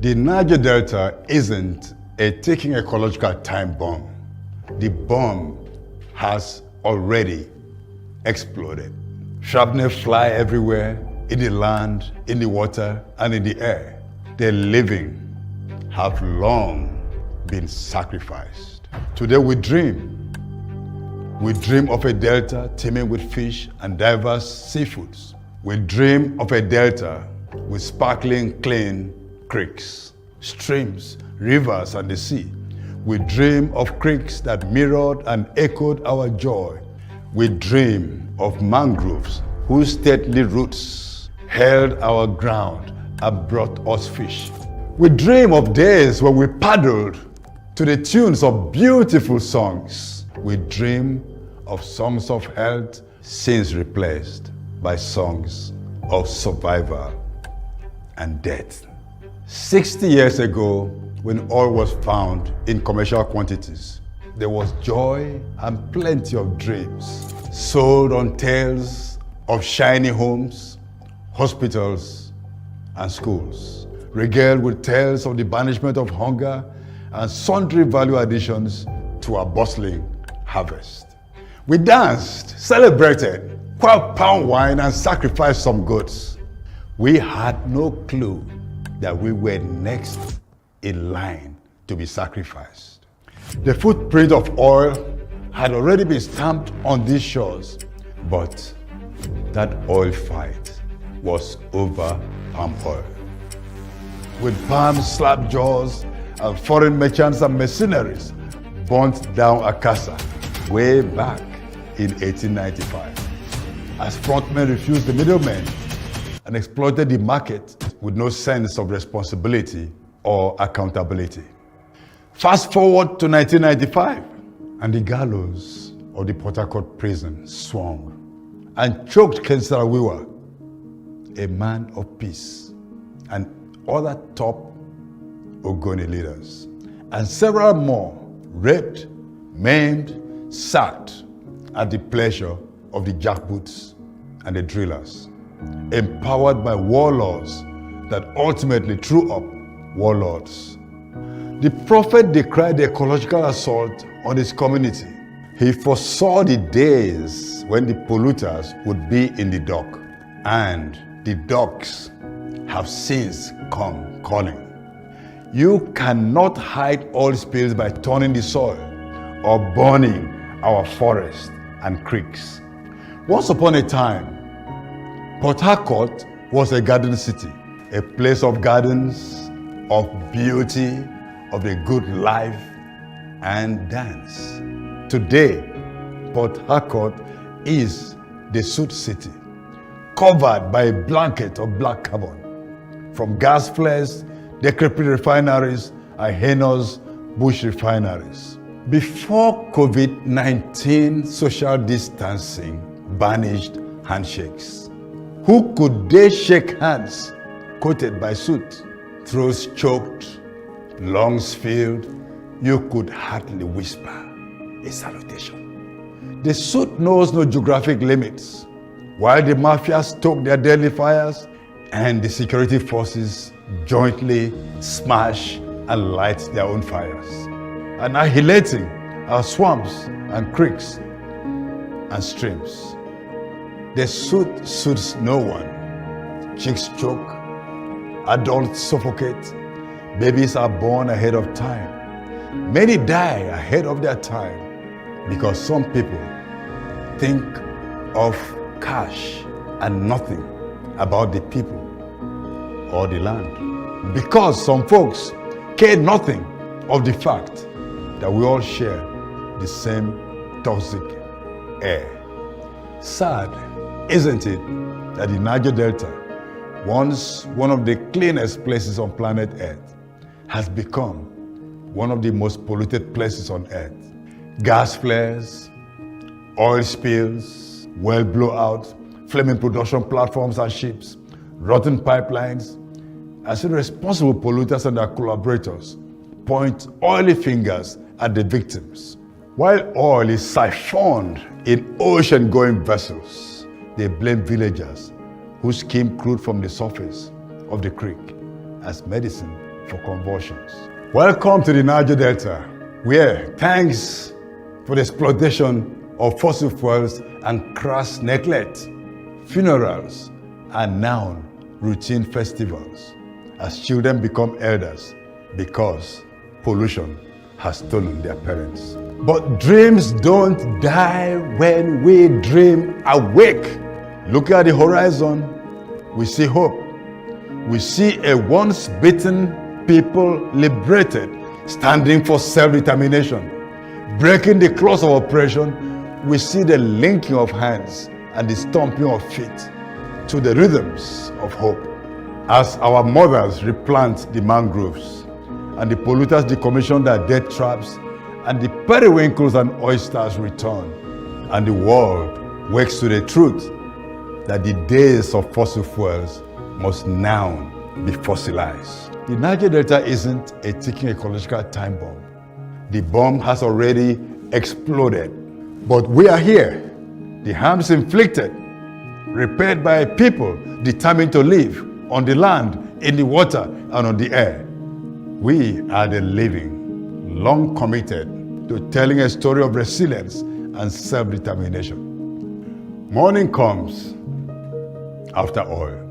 The Niger Delta isn't a ticking ecological time bomb. The bomb has already exploded. Shrapnel fly everywhere, in the land, in the water, and in the air. The living have long been sacrificed. Today we dream. We dream of a delta teeming with fish and diverse seafoods. We dream of a delta with sparkling, clean creeks, streams, rivers, and the sea. We dream of creeks that mirrored and echoed our joy. We dream of mangroves whose stately roots held our ground and brought us fish. We dream of days when we paddled to the tunes of beautiful songs. We dream of songs of health since replaced by songs of survival and death. 60 years ago, when oil was found in commercial quantities, there was joy and plenty of dreams sold on tales of shiny homes, hospitals, and schools, regaled with tales of the banishment of hunger and sundry value additions to our bustling harvest. We danced, celebrated, quaffed palm wine, and sacrificed some goats. We had no clue that we were next in line to be sacrificed. The footprint of oil had already been stamped on these shores, but that oil fight was over palm oil. With palm slap jaws and foreign merchants and mercenaries burnt down Akasa way back in 1895, as frontmen refused the middlemen and exploited the market with no sense of responsibility or accountability. Fast forward to 1995, and the gallows of the Port Harcourt prison swung and choked Ken Saro-Wiwa, a man of peace, and other top Ogoni leaders, and several more raped, maimed, sacked at the pleasure of the jackboots and the drillers, empowered by warlords that ultimately threw up warlords. The prophet decried the ecological assault on his community. He foresaw the days when the polluters would be in the dock, and the docks have since come calling. You cannot hide oil spills by turning the soil or burning our forests and creeks. Once upon a time, Port Harcourt was a garden city, a place of gardens, of beauty, of a good life and dance. Today, Port Harcourt is the soot city, covered by a blanket of black carbon, from gas flares, decrepit refineries, and heinous bush refineries. Before COVID-19, social distancing banished handshakes. Who could dare shake hands coated by soot? Throats choked, lungs filled, you could hardly whisper a salutation. The soot knows no geographic limits, while the mafia stoke their deadly fires and the security forces jointly smash and light their own fires, annihilating our swamps and creeks and streams. The soot suits no one. Chicks choke, adults suffocate, babies are born ahead of time. Many die ahead of their time because some people think of cash and nothing about the people or the land. Because some folks care nothing of the fact that we all share the same toxic air. Sad, isn't it, that the Niger Delta, once one of the cleanest places on planet Earth, has become one of the most polluted places on Earth. Gas flares, oil spills, well blowouts, flaming production platforms and ships, rotten pipelines, as irresponsible polluters and their collaborators point oily fingers at the victims. While oil is siphoned in ocean-going vessels, they blame villagers who skim crude from the surface of the creek as medicine for convulsions. Welcome to the Niger Delta, where thanks for the exploitation of fossil fuels and crass neglect, funerals are now routine festivals as children become elders because pollution has stolen their parents. But dreams don't die when we dream awake. Look at the horizon, we see hope. We see a once beaten people liberated, standing for self-determination. Breaking the claws of oppression, we see the linking of hands and the stomping of feet to the rhythms of hope. As our mothers replant the mangroves and the polluters decommission their death traps and the periwinkles and oysters return, and the world wakes to the truth that the days of fossil fuels must now be fossilized. The Niger Delta isn't a ticking ecological time bomb. The bomb has already exploded. But we are here, the harms inflicted, repaired by a people determined to live on the land, in the water, and on the air. We are the living, long committed to telling a story of resilience and self-determination. Morning comes after oil.